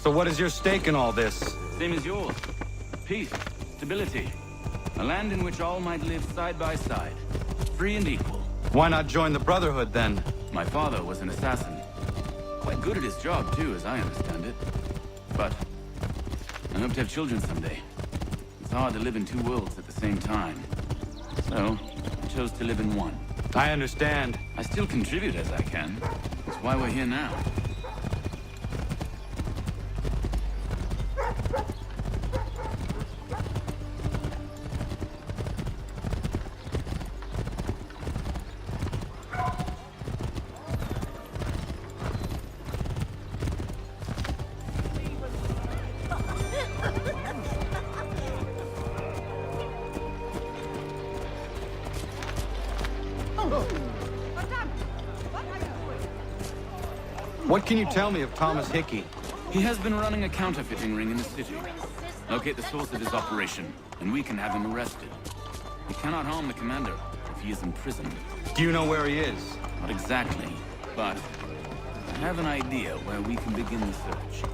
So what is your stake in all this? Same as yours. Peace, stability. A land in which all might live side by side. Free and equal. Why not join the Brotherhood, then? My father was an assassin. Quite good at his job, too, as I understand it. But I hope to have children someday. It's hard to live in two worlds at the same time. So, I chose to live in one. I understand. I still contribute as I can. That's why we're here now. What can you tell me of Thomas Hickey? He has been running a counterfeiting ring in the city. Locate the source of his operation, and we can have him arrested. He cannot harm the commander if he is imprisoned. Do you know where he is? Not exactly, but I have an idea where we can begin the search.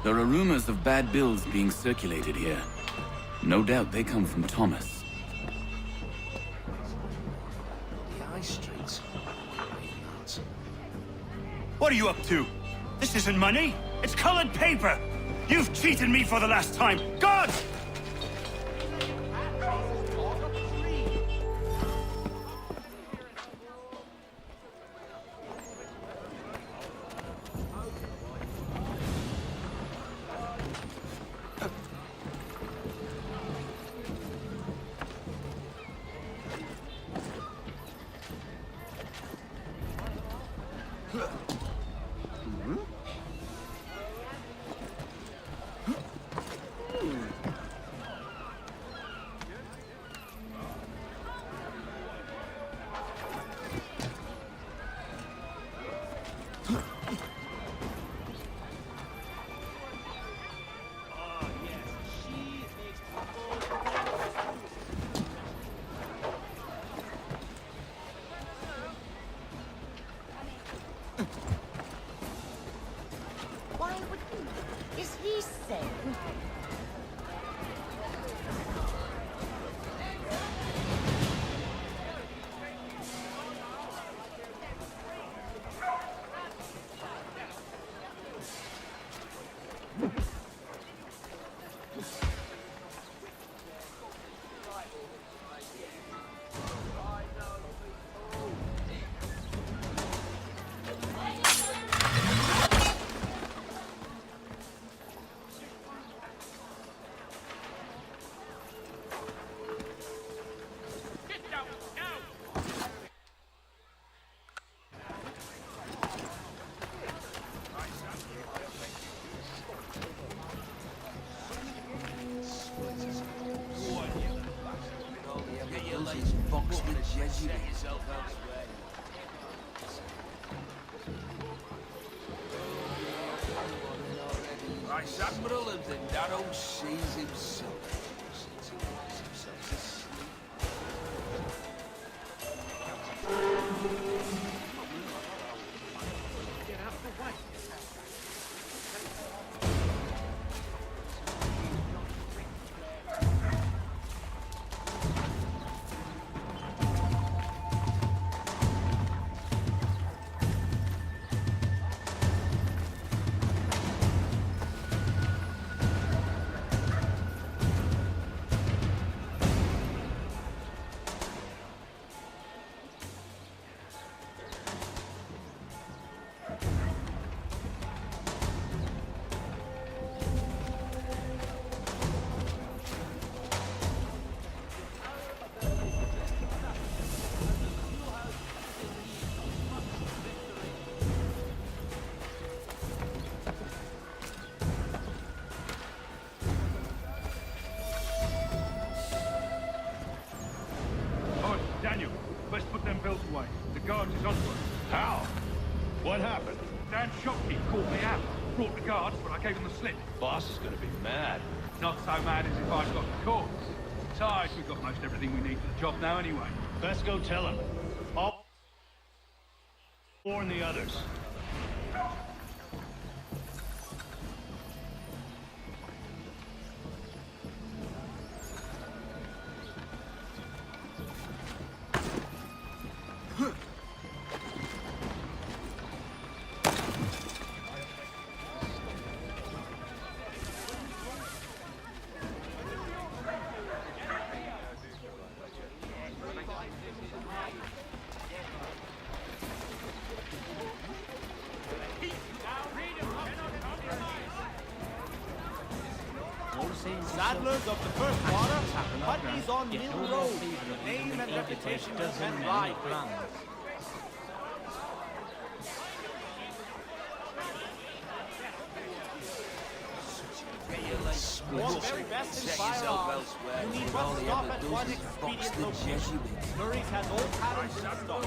There are rumors of bad bills being circulated here. No doubt they come from Thomas. The high streets. What are you up to? This isn't money. It's colored paper. You've cheated me for the last time. God! Is he saying? Vice Admiral and the narrow seas himself. I gave him the slip. Boss is gonna be mad. Not so mad as if I've got the course. Besides, we've got most everything we need for the job now anyway. Best go tell him. I'll warn the others. Saddlers of the first water, Putney's on Mill Road. Name and reputation can ride with. For very best in firearms, you need but stop at one expedient location. Murray's has all patterns in stock.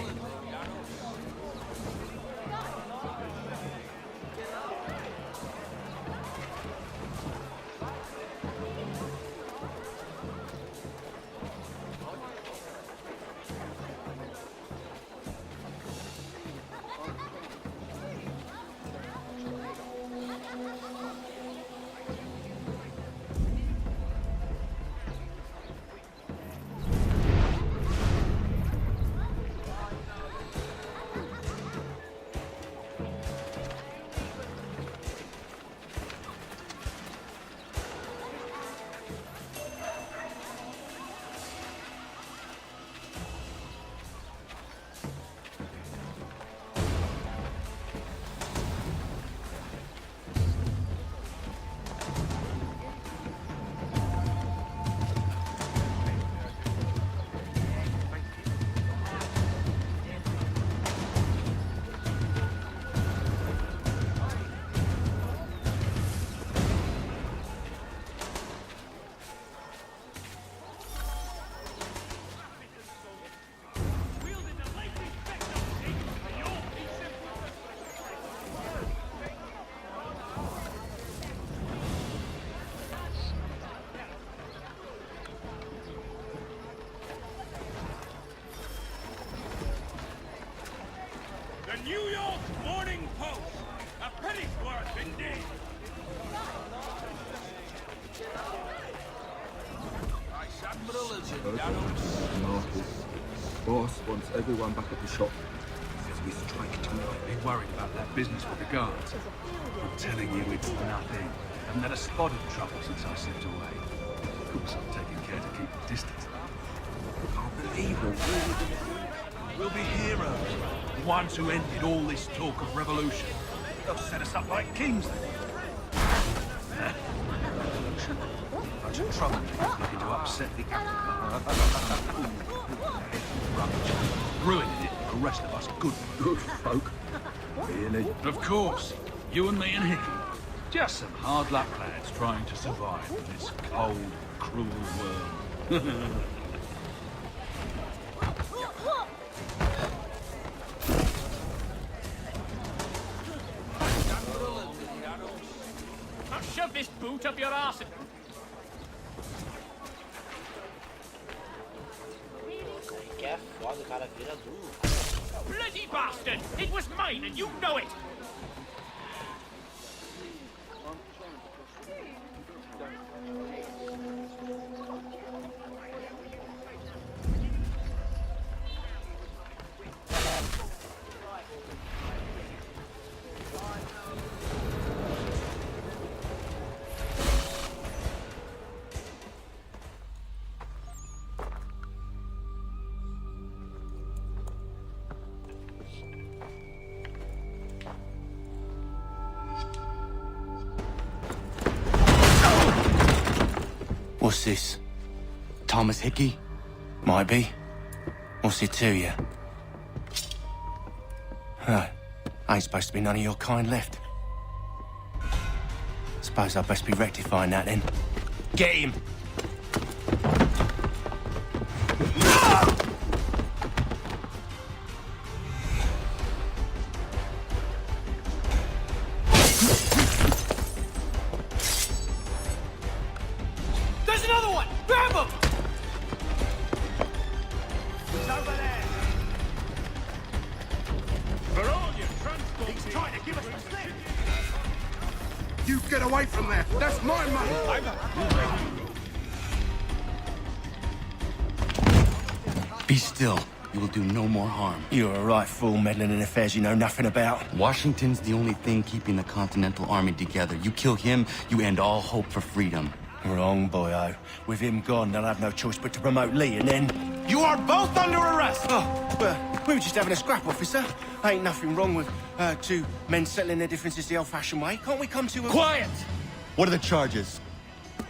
The New York Morning Post. A penny's worth, indeed. Vice Admiral is in down home. Boss wants everyone back at the shop. Says we strike tonight. Been worried about that business with the guards. I'm telling you, it's nothing. Haven't had a spot of trouble since I slipped away. Of course, I'm taking care to keep the distance. I can't believe we're really gonna do it. We'll be heroes. The ones who ended all this talk of revolution. They'll set us up like kings then. Revolution? Bunch of troublemakers looking to upset the apple rubbish. Ruining it for the rest of us good folk. Really? Of course. You and me and Hickey. Just some hard luck lads trying to survive in this cold, cruel world. Now shove this boot up your arse. Que é foda, o cara vira duro. Bloody bastard! It was mine and you know it! What's this? Thomas Hickey? Might be. What's it to you? Huh. Ain't supposed to be none of your kind left. Suppose I'd best be rectifying that then. Get him! on! Grab him! He's over there! For all your transport. He's trying to give us the slip! You get away from there! That's my money! Be still. You will do no more harm. You're a right fool meddling in affairs you know nothing about. Washington's the only thing keeping the Continental Army together. You kill him, you end all hope for freedom. Wrong, boyo. With him gone, they'll have no choice but to promote Lee, and then... You are both under arrest! Oh, well, we were just having a scrap, officer. Ain't nothing wrong with two men settling their differences the old-fashioned way. Can't we come to a... Quiet! What are the charges?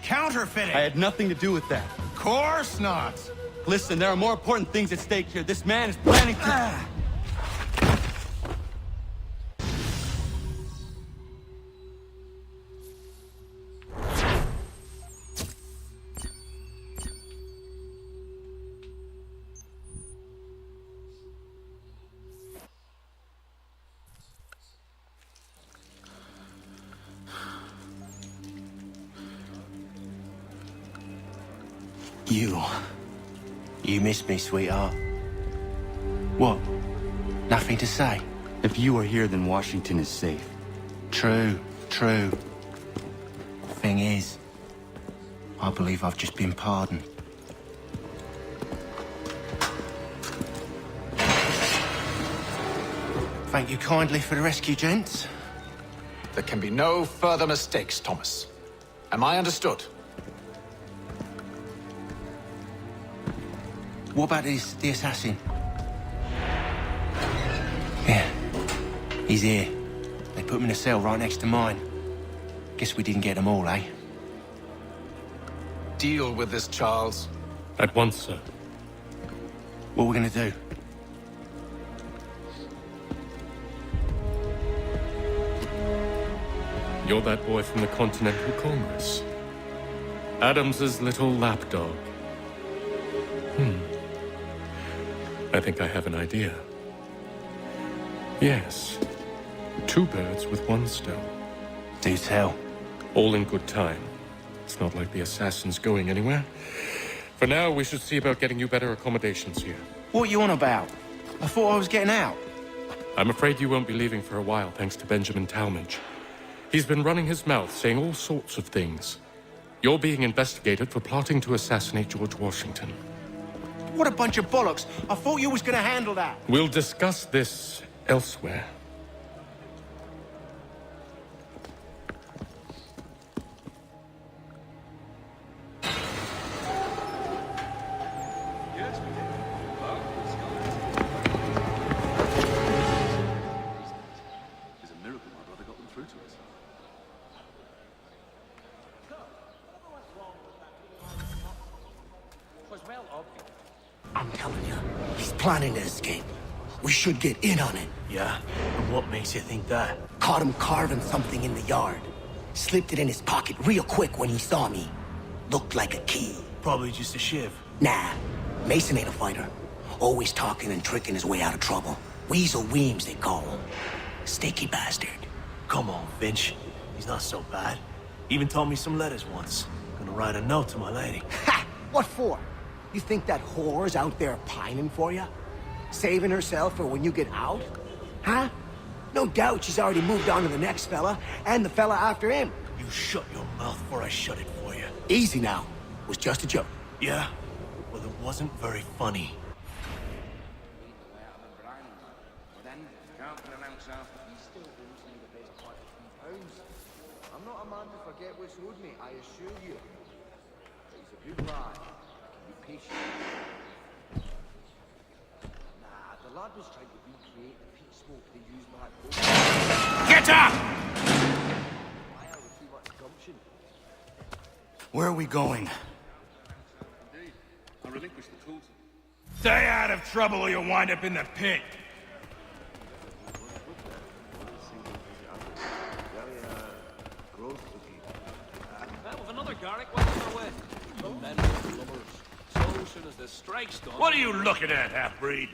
Counterfeiting! I had nothing to do with that. Course not! Listen, there are more important things at stake here. This man is planning to... You missed me, sweetheart. What? Nothing to say? If you are here, then Washington is safe. True. Thing is, I believe I've just been pardoned. Thank you kindly for the rescue, gents. There can be no further mistakes, Thomas. Am I understood? What about the assassin? Yeah, he's here. They put him in a cell right next to mine. Guess we didn't get them all, eh? Deal with this, Charles. At once, sir. What are we gonna do? You're that boy from the Continental Congress. Adams's little lapdog. I think I have an idea. Yes. 2 birds with 1 stone. Do tell. All in good time. It's not like the assassin's going anywhere. For now, we should see about getting you better accommodations here. What are you on about? I thought I was getting out. I'm afraid you won't be leaving for a while, thanks to Benjamin Talmadge. He's been running his mouth, saying all sorts of things. You're being investigated for plotting to assassinate George Washington. What a bunch of bollocks. I thought you was gonna handle that. We'll discuss this elsewhere. I'm telling you, he's planning to escape. We should get in on it. Yeah? And what makes you think that? Caught him carving something in the yard. Slipped it in his pocket real quick when he saw me. Looked like a key. Probably just a shiv. Nah, Mason ain't a fighter. Always talking and tricking his way out of trouble. Weasel Weems, they call him. Sticky bastard. Come on, Finch. He's not so bad. Even taught me some letters once. Gonna write a note to my lady. Ha! What for? You think that whore's out there pining for you? Saving herself for when you get out? Huh? No doubt she's already moved on to the next fella, and the fella after him. You shut your mouth before I shut it for you. Easy now. It was just a joke. Yeah? Well, it wasn't very funny. I'm not a man to forget what's owed me, I assure you. He's a good lad. Be patient. Nah, the lad was trying to recreate the peat smoke they used back home. Get up! Fire with too much gumption. Where are we going? I relinquish the tools. Stay out of trouble or you'll wind up in the pit. With another Garrick, what's our way? Men with lovers. So soon as the strike's done. What are you looking at, half-breed?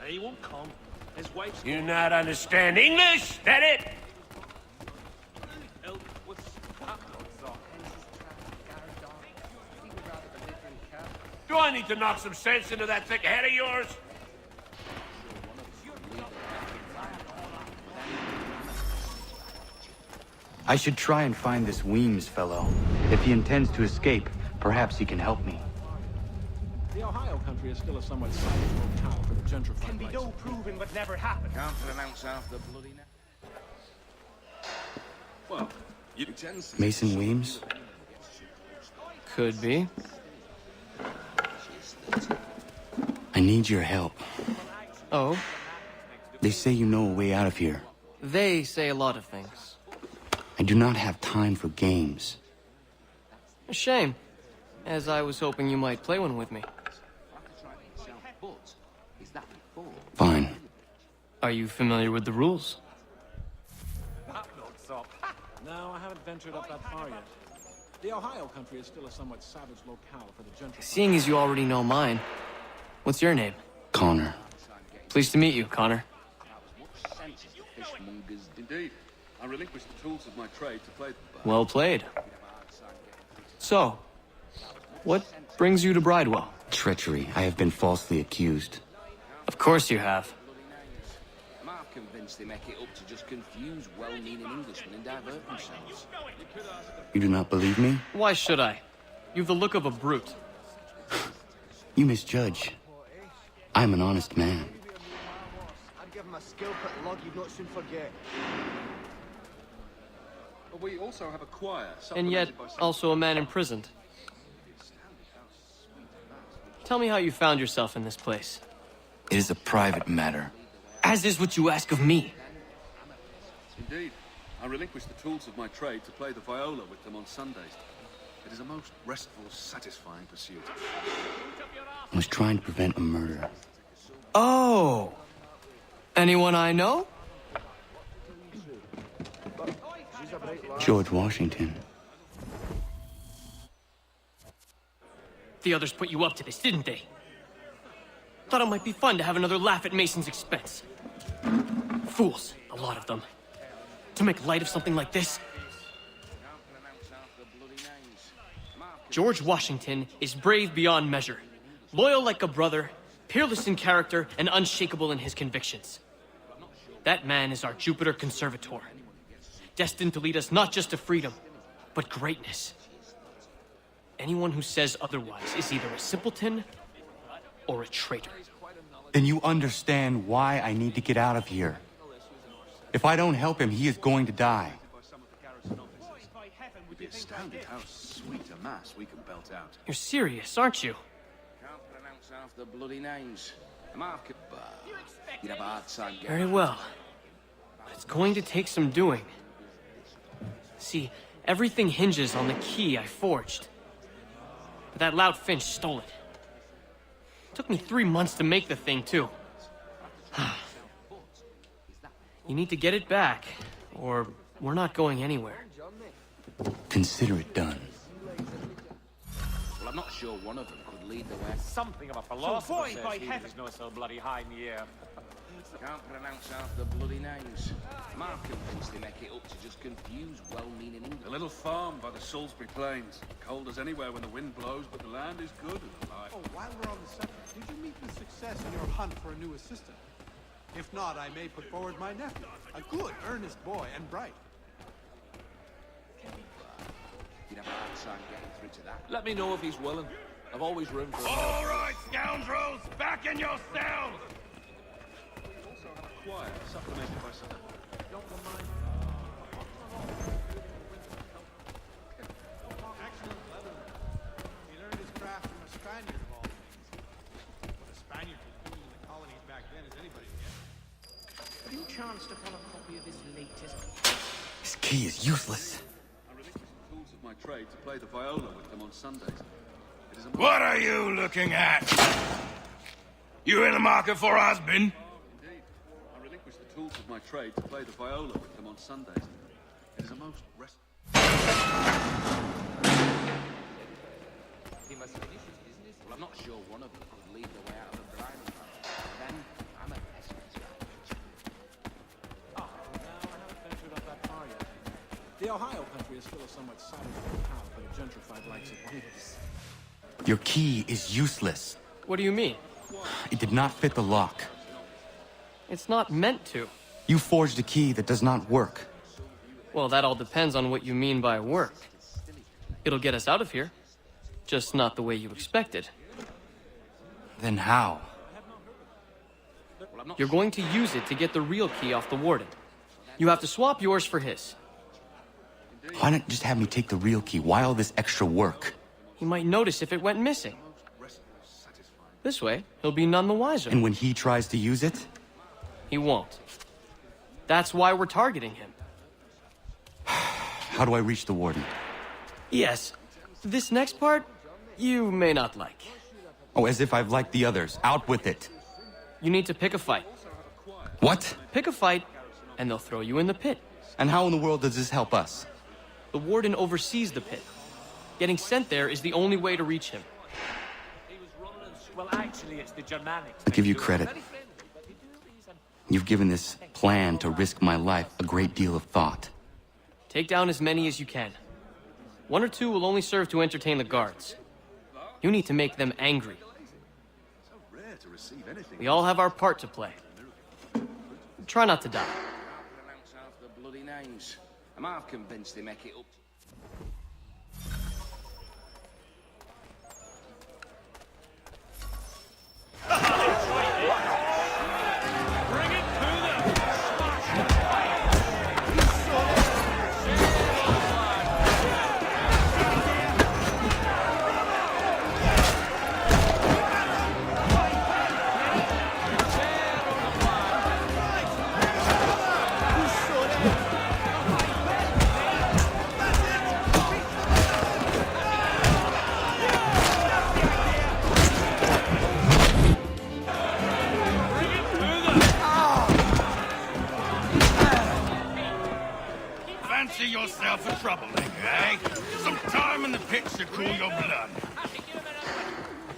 He won't come. His wife's. You not understand English? That it? Do I need to knock some sense into that thick head of yours? I should try and find this Weems fellow. If he intends to escape, perhaps he can help me. The Ohio country is still a somewhat savage locale for the gentrified. Can be no proving what never happened. Can't pronounce half the bloody name. Well, you Mason Weems? Could be. I need your help. Oh? They say you know a way out of here. They say a lot of things. I do not have time for games. A shame, as I was hoping you might play one with me. Fine. Are you familiar with the rules? No, I haven't ventured up that far yet. The Ohio country is still a somewhat savage locale for the gentrified. Seeing as you already know mine, what's your name? Connor. Pleased to meet you, Connor. Indeed. I relinquished the tools of my trade to play. Well played. So, what brings you to Bridewell? Treachery. I have been falsely accused. Of course you have. I'm convinced they make it up to just confuse well-meaning Englishmen and divert themselves. You do not believe me? Why should I? You've the look of a brute. You misjudge. I am an honest man. I'd give him a skill put log you'd not soon forget. But we also have a choir. And yet, also a man imprisoned. Tell me how you found yourself in this place. It is a private matter. As is what you ask of me. Indeed. I relinquished the tools of my trade to play the viola with them on Sundays. It is a most restful, satisfying pursuit. I was trying to prevent a murder. Oh! Anyone I know? George Washington. The others put you up to this, didn't they? Thought it might be fun to have another laugh at Mason's expense. Fools, a lot of them. To make light of something like this. George Washington is brave beyond measure, loyal like a brother, peerless in character, and unshakable in his convictions. That man is our Jupiter Conservator, destined to lead us not just to freedom, but greatness. Anyone who says otherwise is either a simpleton or a traitor. Then you understand why I need to get out of here. If I don't help him, he is going to die. You'd be astounded how sweet a mass we can belt out. You're serious, aren't you? Can't pronounce half the bloody names. You'd have a hard time getting. Very well. But it's going to take some doing. See, everything hinges on the key I forged. But that lout Finch stole it. Took me 3 months to make the thing, too. You need to get it back, or we're not going anywhere. Consider it done. Well, I'm not sure one of them could lead the way. Something of a philosopher says he's not so bloody high in the air. Can't pronounce half the bloody names. I'm convinced they make it up to just confuse well-meaning English. A little farm by the Salisbury Plains. Cold as anywhere when the wind blows, but the land is good and alive. Oh, while we're on the subject, did you meet with success in your hunt for a new assistant? If not, I may put forward my nephew. A good, earnest boy and bright. You'd have a hard time getting through to that. Let me know if he's willing. I've always room for him. All right, scoundrels, back in your cells! Choir, supplemented by some. Excellent leatherman. He learned his craft from a Spaniard of all things. What a Spaniard was doing in the colonies back then is anybody's guess. Have you chanced upon a copy of his latest? This key is useless. I relinquished the tools of my trade to play the viola with them on Sundays. It is a What are you looking at? You in the market for a husband? Indeed. I relinquished the tools of my trade to play the viola with them on Sundays. It is a most restful. He must finish his business. Well, I'm not sure one of them could lead the way out of the brine. Then I'm a pessimist. No, I haven't ventured up that far yet. The Ohio country is still a somewhat savage locale for the gentrified likes of Meios. Your key is useless. What do you mean? It did not fit the lock. It's not meant to. You forged a key that does not work. Well, that all depends on what you mean by work. It'll get us out of here. Just not the way you expected. Then how? You're going to use it to get the real key off the warden. You have to swap yours for his. Why not just have me take the real key? Why all this extra work? He might notice if it went missing. This way, he'll be none the wiser. And when he tries to use it? He won't. That's why we're targeting him. How do I reach the warden? Yes. This next part, you may not like. Oh, as if I've liked the others. Out with it. You need to pick a fight. What? Pick a fight, and they'll throw you in the pit. And how in the world does this help us? The warden oversees the pit. Getting sent there is the only way to reach him. Well, actually, it's the Germanics. I give you credit. You've given this plan to risk my life a great deal of thought. Take down as many as you can. 1 or 2 will only serve to entertain the guards. You need to make them angry. We all have our part to play. Try not to die. I'm half convinced they make it up. Yourself a troublemaker, eh? Some time in the pits to cool your blood.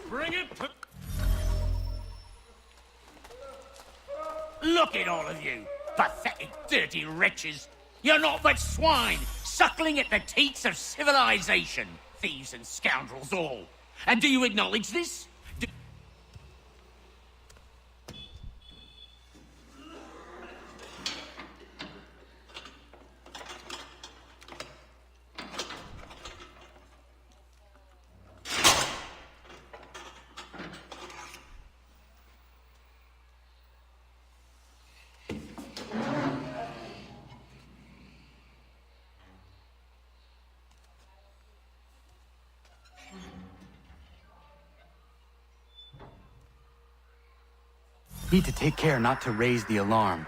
Bring it to... Look at all of you, pathetic, dirty wretches. You're not but swine, suckling at the teats of civilization. Thieves and scoundrels all. And do you acknowledge this? Need to take care not to raise the alarm.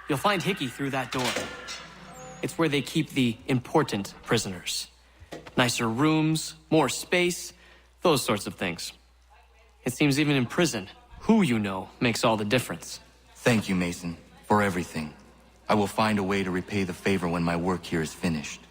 You'll find Hickey through that door. It's where they keep the important prisoners. Nicer rooms, more space, those sorts of things. It seems even in prison, who you know makes all the difference. Thank you, Mason, for everything. I will find a way to repay the favor when my work here is finished.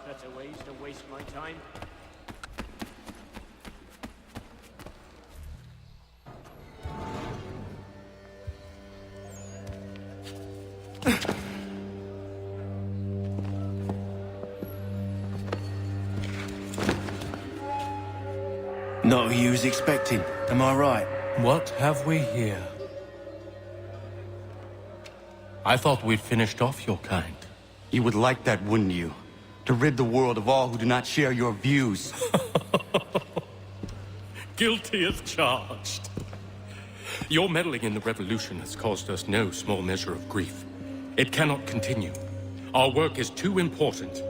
Better ways to waste my time. Not who you was expecting, am I right? What have we here? I thought we'd finished off your kind. You would like that, wouldn't you? To rid the world of all who do not share your views. Guilty as charged. Your meddling in the revolution has caused us no small measure of grief. It cannot continue. Our work is too important.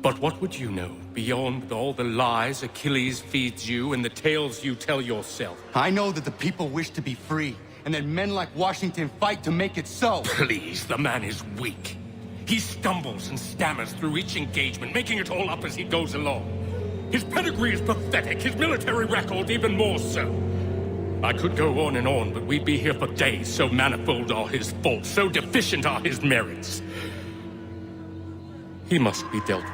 But what would you know beyond all the lies Achilles feeds you and the tales you tell yourself? I know that the people wish to be free, and that men like Washington fight to make it so. Please, the man is weak. He stumbles and stammers through each engagement, making it all up as he goes along. His pedigree is pathetic, his military record even more so. I could go on and on, but we'd be here for days, so manifold are his faults, so deficient are his merits. He must be dealt with.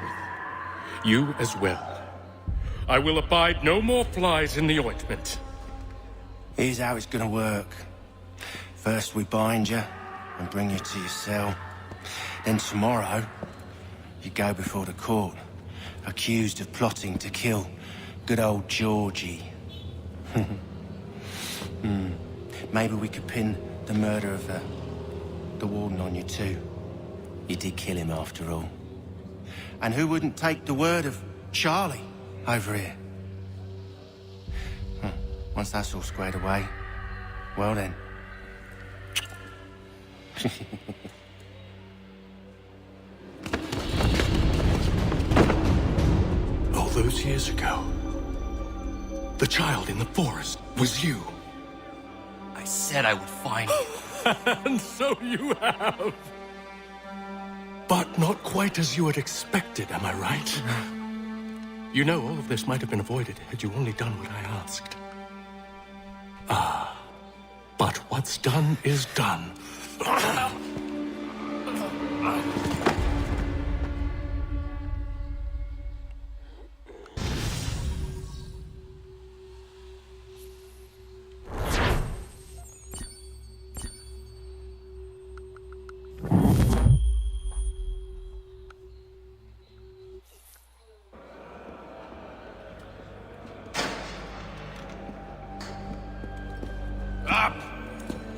You as well. I will abide no more flies in the ointment. Here's how it's gonna work. First we bind you and bring you to your cell. Then tomorrow, you go before the court, accused of plotting to kill good old Georgie. Maybe we could pin the murder of the warden on you too. You did kill him after all. And who wouldn't take the word of Charlie over here? Once that's all squared away, well then. All those years ago, the child in the forest was you. I said I would find you. And so you have. But not quite as you had expected, am I right? You know, all of this might have been avoided had you only done what I asked. But what's done is done.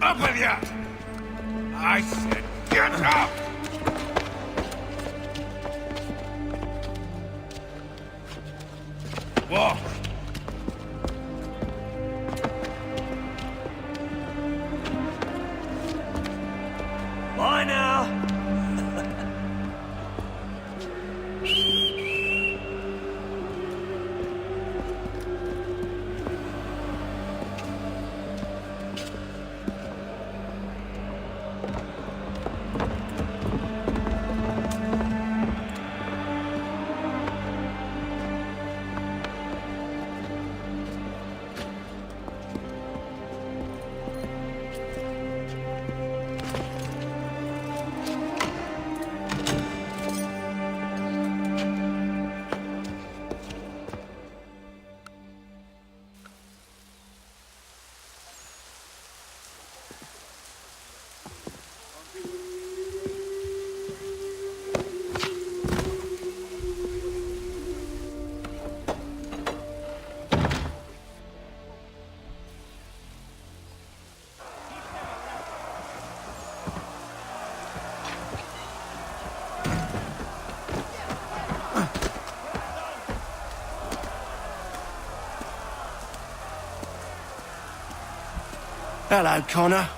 Up with you! I said, get up! Walk! Bye now! Hello, Connor.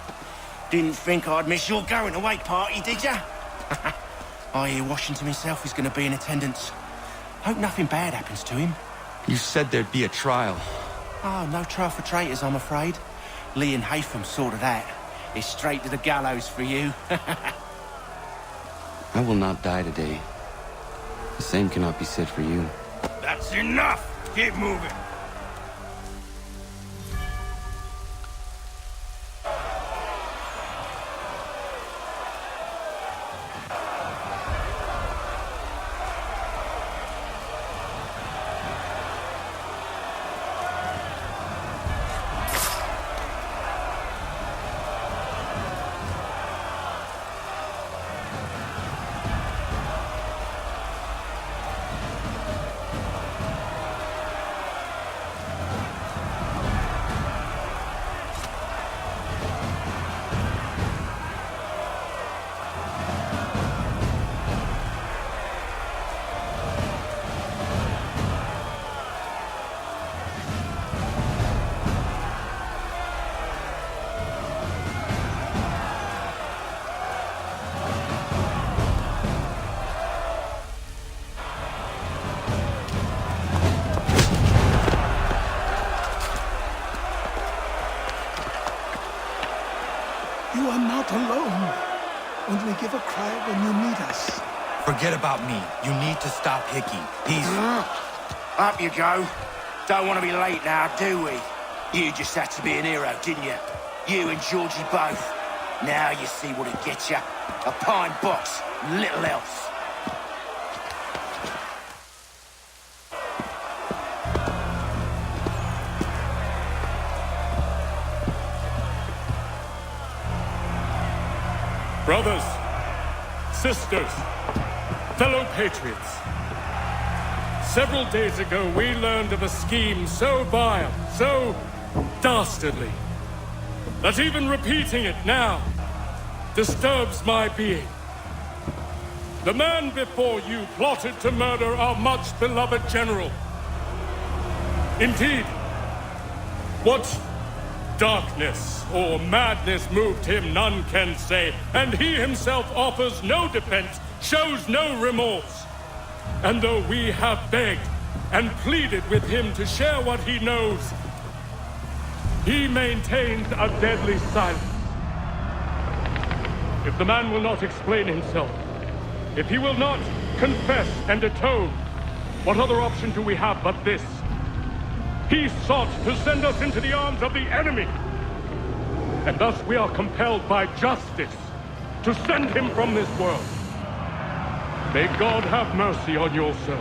Didn't think I'd miss your going away party, did ya? I hear Washington himself is going to be in attendance. Hope nothing bad happens to him. You said there'd be a trial. Oh, no trial for traitors, I'm afraid. Lee and Haytham sorted that. It's straight to the gallows for you. I will not die today. The same cannot be said for you. That's enough! Keep moving! Only give a cry when you need us. Forget about me. You need to stop Hickey. He's... Up you go. Don't want to be late now, do we? You just had to be an hero, didn't you? You and Georgie both. Now you see what it gets you. A pine box, little else. Brothers, sisters, fellow patriots. Several days ago, we learned of a scheme so vile, so dastardly, that even repeating it now disturbs my being. The man before you plotted to murder our much-beloved general. Indeed, what darkness or madness moved him, none can say, and he himself offers no defense, shows no remorse. And though we have begged and pleaded with him to share what he knows, he maintains a deadly silence. If the man will not explain himself, if he will not confess and atone, what other option do we have but this? He sought to send us into the arms of the enemy. And thus we are compelled by justice to send him from this world. May God have mercy on your soul.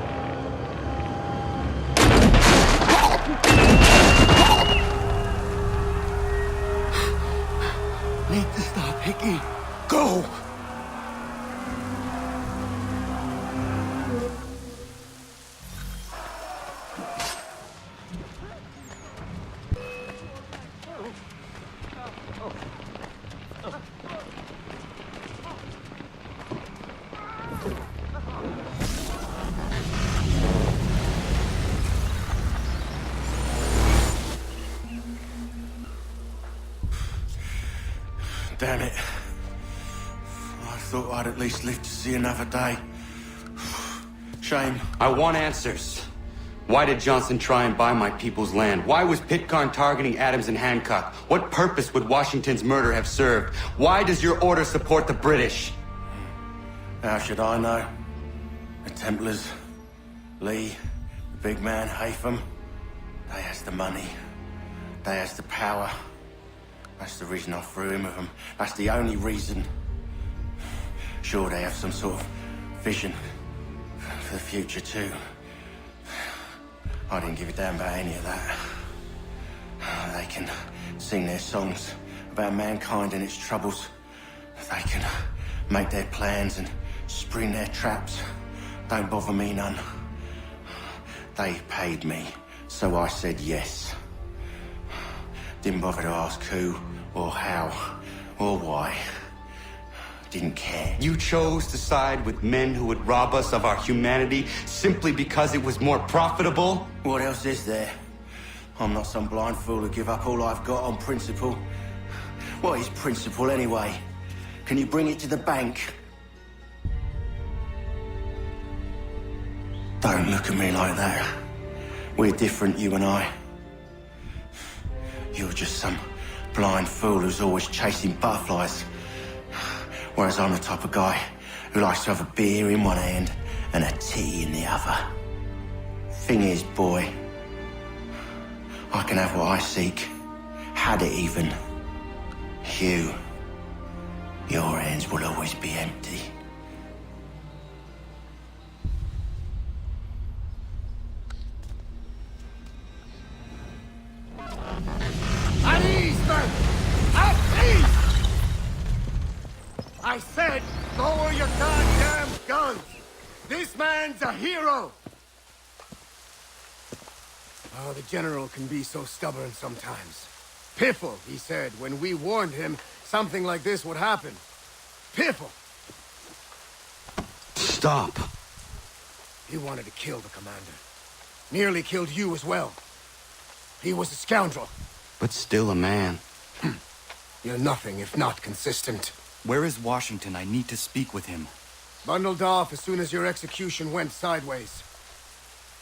Need to stop Hickey. Go! Damn it. I thought I'd at least live to see another day. Shame. I want answers. Why did Johnson try and buy my people's land? Why was Pitcairn targeting Adams and Hancock? What purpose would Washington's murder have served? Why does your order support the British? How should I know? The Templars, Lee, the big man, Haytham, they has the money. They has the power. That's the reason I threw in with them. That's the only reason. Sure, they have some sort of vision for the future, too. I didn't give a damn about any of that. They can sing their songs about mankind and its troubles. They can make their plans and spring their traps. Don't bother me none. They paid me, so I said yes. Didn't bother to ask who, or how, or why. Didn't care. You chose to side with men who would rob us of our humanity simply because it was more profitable? What else is there? I'm not some blind fool who give up all I've got on principle. What is principle anyway? Can you bring it to the bank? Don't look at me like that. We're different, you and I. You're just some blind fool who's always chasing butterflies. Whereas I'm the type of guy who likes to have a beer in one hand and a tea in the other. Thing is, boy, I can have what I seek. Had it even. Your hands will always be empty. At ease, men! At ease! I said, lower your goddamn guns! This man's a hero! Oh, the General can be so stubborn sometimes. Piffle, he said, when we warned him something like this would happen. Piffle! Stop. He wanted to kill the commander. Nearly killed you as well. He was a scoundrel. But still a man. You're nothing if not consistent. Where is Washington? I need to speak with him. Bundled off as soon as your execution went sideways.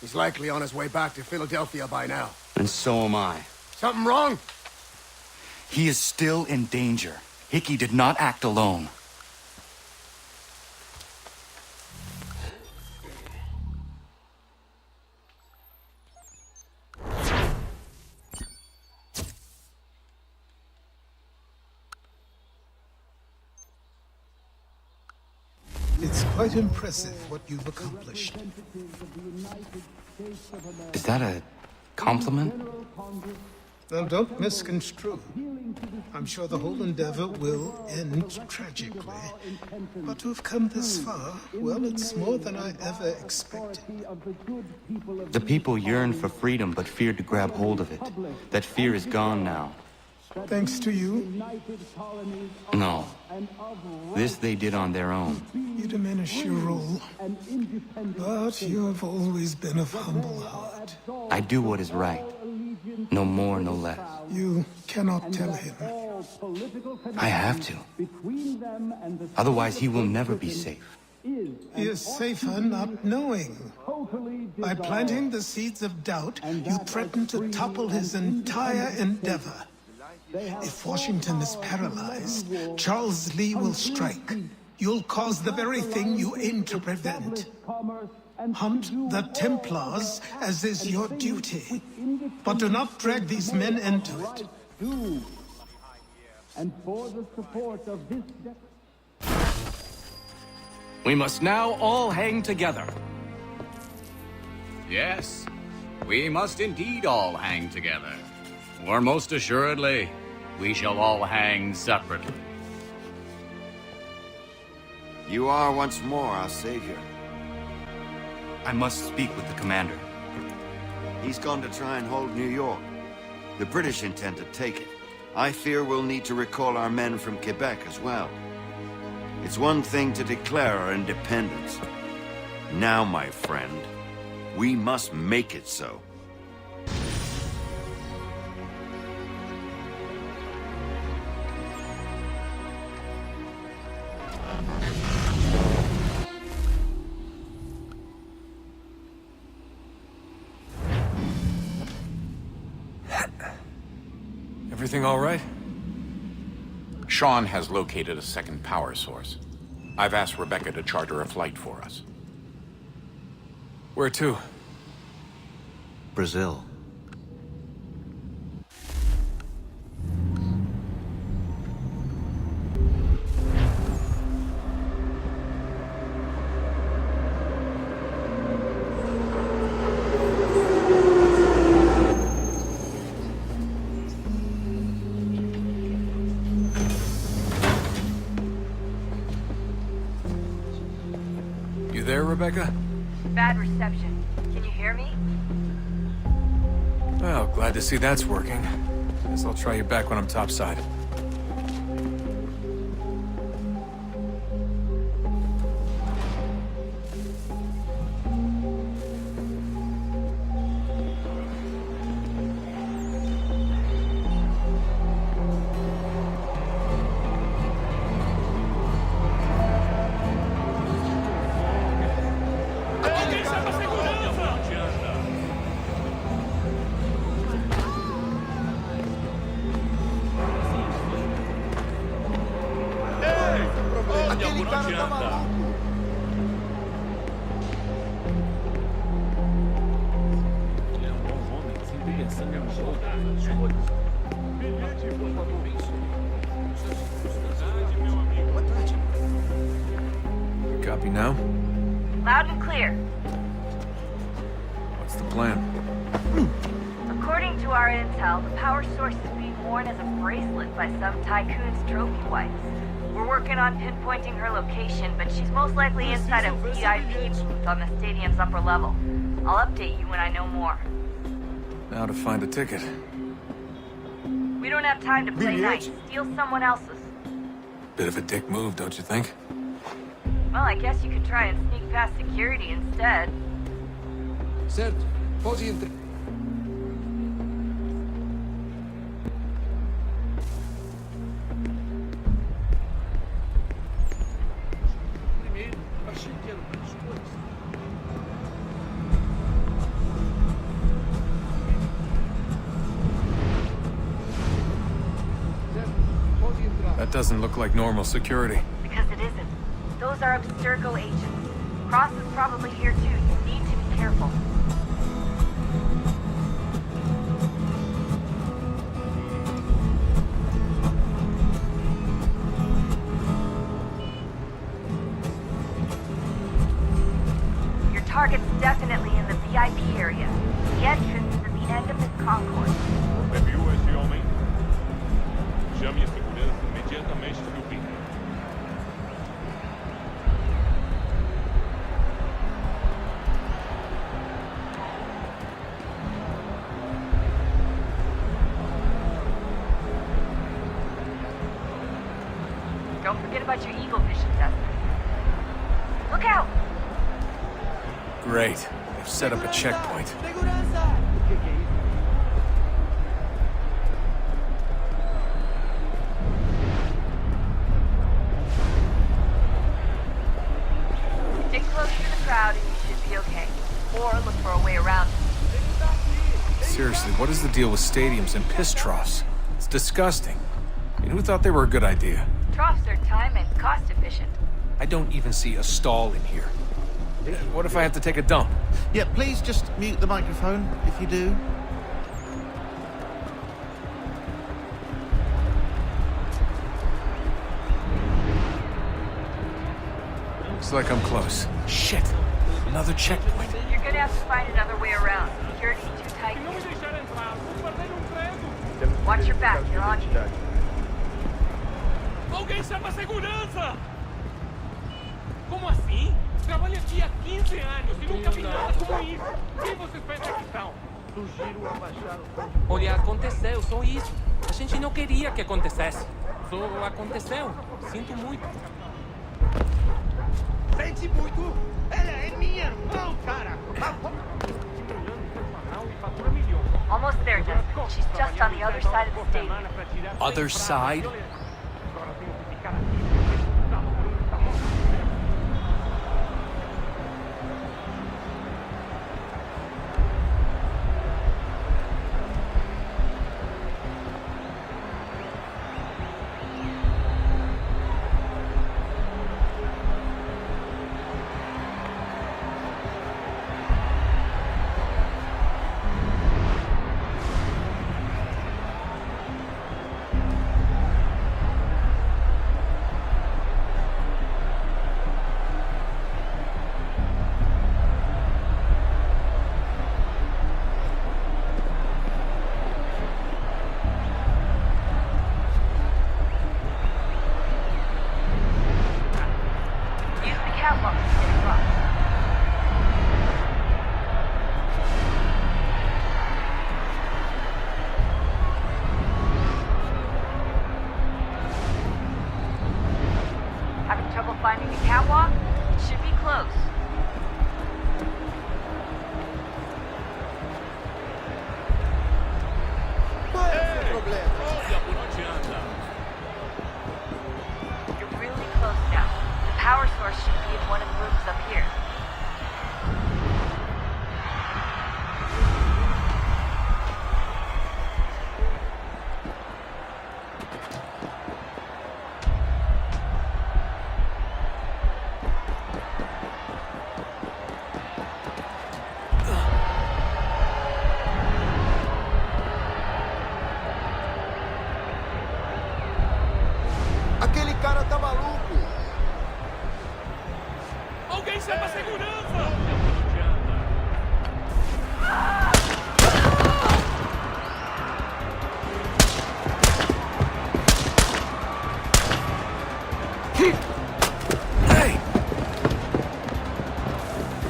He's likely on his way back to Philadelphia by now. And so am I. Something wrong? He is still in danger. Hickey did not act alone. quite impressive what you've accomplished. Is that a compliment? Now, don't misconstrue. I'm sure the whole endeavor will end tragically. But to have come this far, well, it's more than I ever expected. The people yearn for freedom but feared to grab hold of it. That fear is gone now. Thanks to you? No. This they did on their own. You diminish your role. But you have always been of humble heart. I do what is right. No more, no less. You cannot tell him. I have to. Otherwise, he will never be safe. He is safer not knowing. By planting the seeds of doubt, you threaten to topple his entire endeavor. If Washington is paralyzed, Charles Lee will strike. You'll cause the very thing you aim to prevent. Hunt the Templars, as is your duty. But do not drag these men into it. And for the support of this... We must now all hang together. Yes, we must indeed all hang together. Or most assuredly, we shall all hang separately. You are once more our savior. I must speak with the commander. He's gone to try and hold New York. The British intend to take it. I fear we'll need to recall our men from Quebec as well. It's one thing to declare our independence. Now, my friend, we must make it so. Everything all right? Sean has located a second power source. I've asked Rebecca to charter a flight for us. Where to? Brazil. Rebecca? Bad reception. Can you hear me? Well, glad to see that's working. Guess I'll try you back when I'm topside. Copy now? Loud and clear. What's the plan? According to our intel, the power source is being worn as a bracelet by some tycoon's trophy wives. We're working on pinpointing her location, but she's most likely inside a VIP booth on the stadium's upper level. I'll update you when I know more. Now to find a ticket. We don't have time to play nice. Steal someone else's. Bit of a dick move, don't you think? Well, I guess you could try and sneak past security instead. Certo. Pode entrar. Primeiro, achei que era uma das coisas. That doesn't look like normal security. Because it isn't. Those are Abstergo agents. Cross is probably here too. You need to be careful. target's definitely in the VIP area. The entrance is at the end of this concourse. Review esse homem. Chame a segurança imediatamente do vindo. Don't forget about your eagle vision, Desmond. Look out! Great. They've set up a checkpoint. Stick close to the crowd and you should be okay. Or look for a way around it. Seriously, what is the deal with stadiums and piss troughs? It's disgusting. I mean, who thought they were a good idea? Troughs are time and cost efficient. I don't even see a stall in here. What if I have to take a dump? Yeah, please just mute the microphone if you do. Looks like I'm close. Shit! Another checkpoint. You're gonna have to find another way around. Security's too tight. Watch your back, you're on you. Alguém chama a segurança! Como assim? Trabalho aqui há 15 anos e nunca vi nada como isso. Quem vocês pensam que são? Sugiro abaixar o som. Olha, aconteceu, só isso. A gente não queria que acontecesse. Só aconteceu. Sinto muito. Sente muito! Ela é minha irmã, cara! Almost there, Desmond. She's just on the other side of the stadium. Other side? Finding a catwalk? It should be close. You're really close now. The power source should be in one of the rooms up here. Aquele cara tá maluco! Alguém chama a segurança! Hey!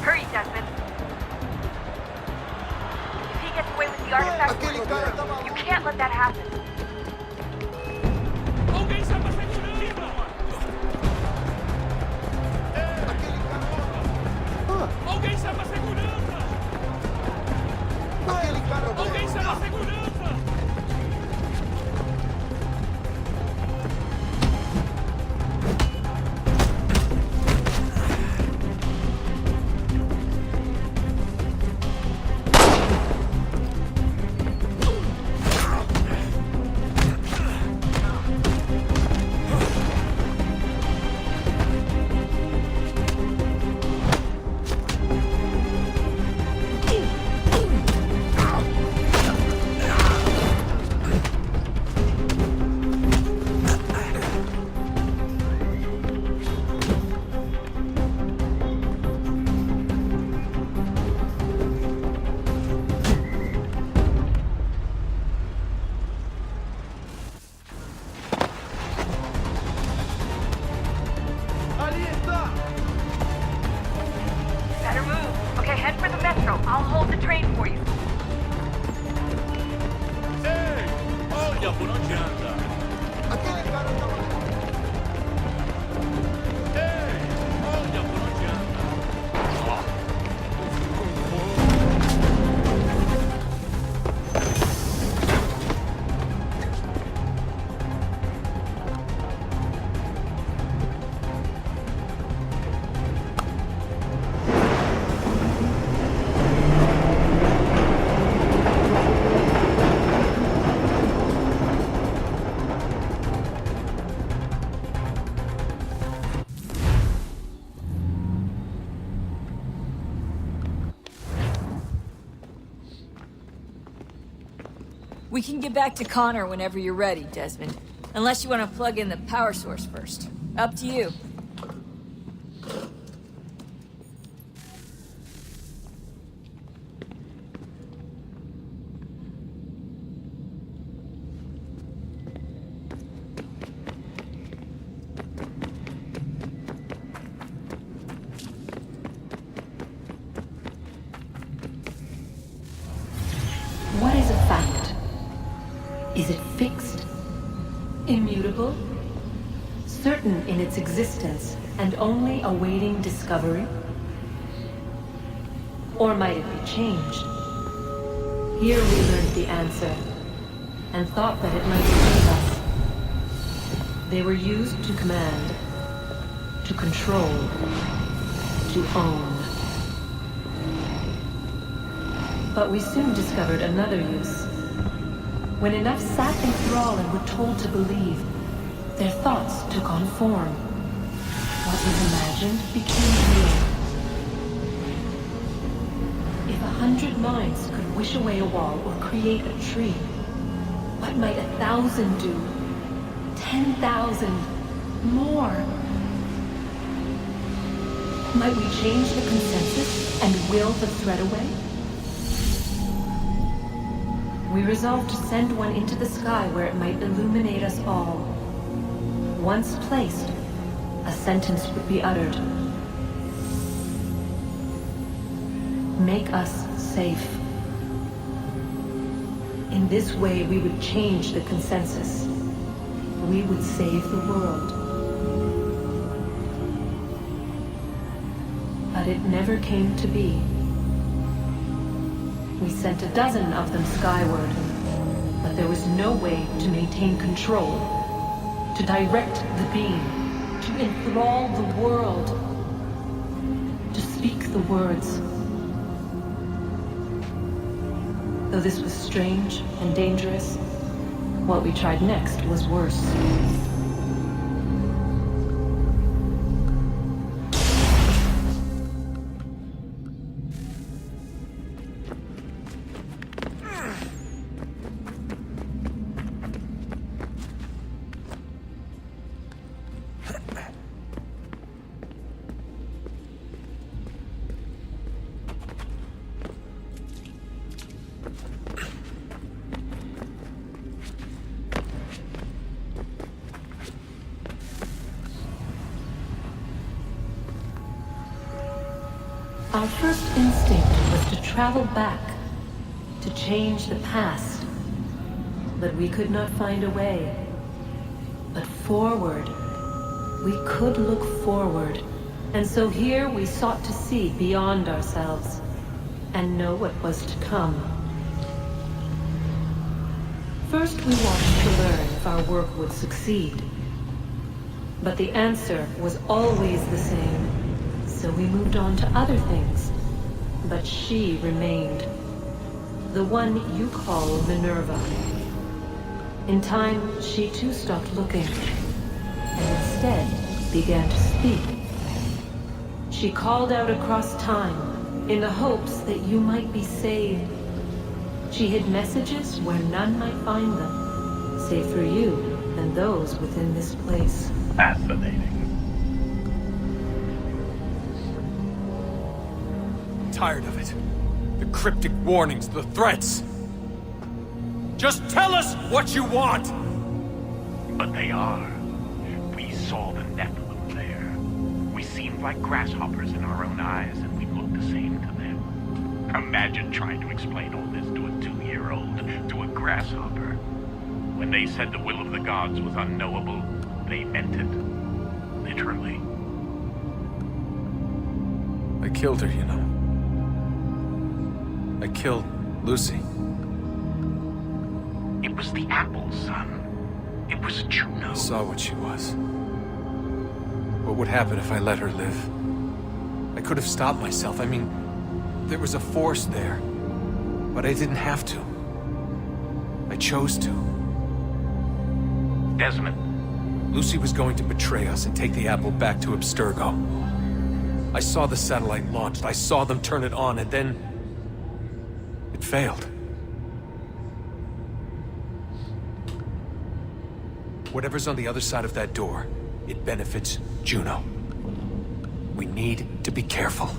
Hurry, Desmond. If he gets away with the artifact, you can't let that happen. Alguém chama a segurança! for you. Ei! Olha por onde anda! Ei! Olha por onde anda! We can get back to Connor whenever you're ready, Desmond. Unless you want to plug in the power source first. Up to you. What is a fact? Is it fixed? Immutable? Certain in its existence and only awaiting discovery? Or might it be changed? Here we learned the answer, and thought that it might save us. They were used to command, to control, to own. But we soon discovered another use. When enough sat in thrall and were told to believe, their thoughts took on form. What was imagined became real. If 100 minds could wish away a wall or create a tree, what might 1,000 do? 10,000? More? Might we change the consensus and will the threat away? We resolved to send one into the sky where it might illuminate us all. Once placed, a sentence would be uttered. Make us safe. In this way, we would change the consensus. We would save the world. But it never came to be. We sent a dozen of them skyward, but there was no way to maintain control, to direct the beam, to enthrall the world, to speak the words. Though this was strange and dangerous, what we tried next was worse. Our first instinct was to travel back, to change the past. But we could not find a way. But forward. We could look forward. And so here we sought to see beyond ourselves, and know what was to come. First we wanted to learn if our work would succeed. But the answer was always the same. So we moved on to other things. But she remained. The one you call Minerva. In time, she too stopped looking, and instead began to speak. She called out across time, in the hopes that you might be saved. She hid messages where none might find them, save for you and those within this place. Fascinating. Tired of it. The cryptic warnings, the threats. Just tell us what you want! But they are. We saw the Nephilim there. We seemed like grasshoppers in our own eyes, and we looked the same to them. Imagine trying to explain all this to a 2-year-old, to a grasshopper. When they said the will of the gods was unknowable, they meant it. Literally. I killed her, you know. I killed Lucy. It was the apple, son. It was Juno. I saw what she was. What would happen if I let her live? I could have stopped myself. I mean, there was a force there. But I didn't have to. I chose to. Desmond. Lucy was going to betray us and take the apple back to Abstergo. I saw the satellite launched. I saw them turn it on, and then... it failed. Whatever's on the other side of that door, it benefits Juno. We need to be careful.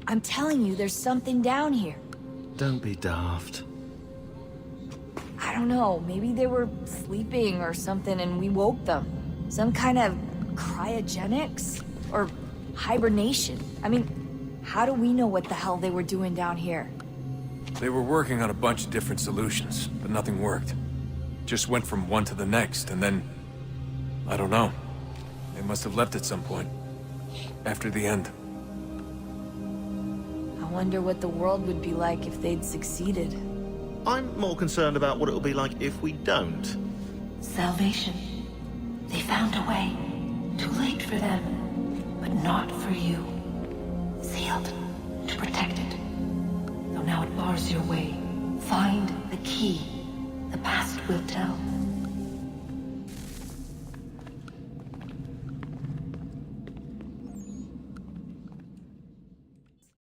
I'm telling you, there's something down here. Don't be daft. I don't know, maybe they were sleeping or something and we woke them. Some kind of cryogenics? Or hibernation. I mean, how do we know what the hell they were doing down here? They were working on a bunch of different solutions, but nothing worked. Just went from one to the next, and then... I don't know. They must have left at some point. After the end. I wonder what the world would be like if they'd succeeded. I'm more concerned about what it'll be like if we don't. Salvation. They found a way. Too late for them, but not for you. Sealed to protect it. Though now it bars your way. Find the key. The past will tell.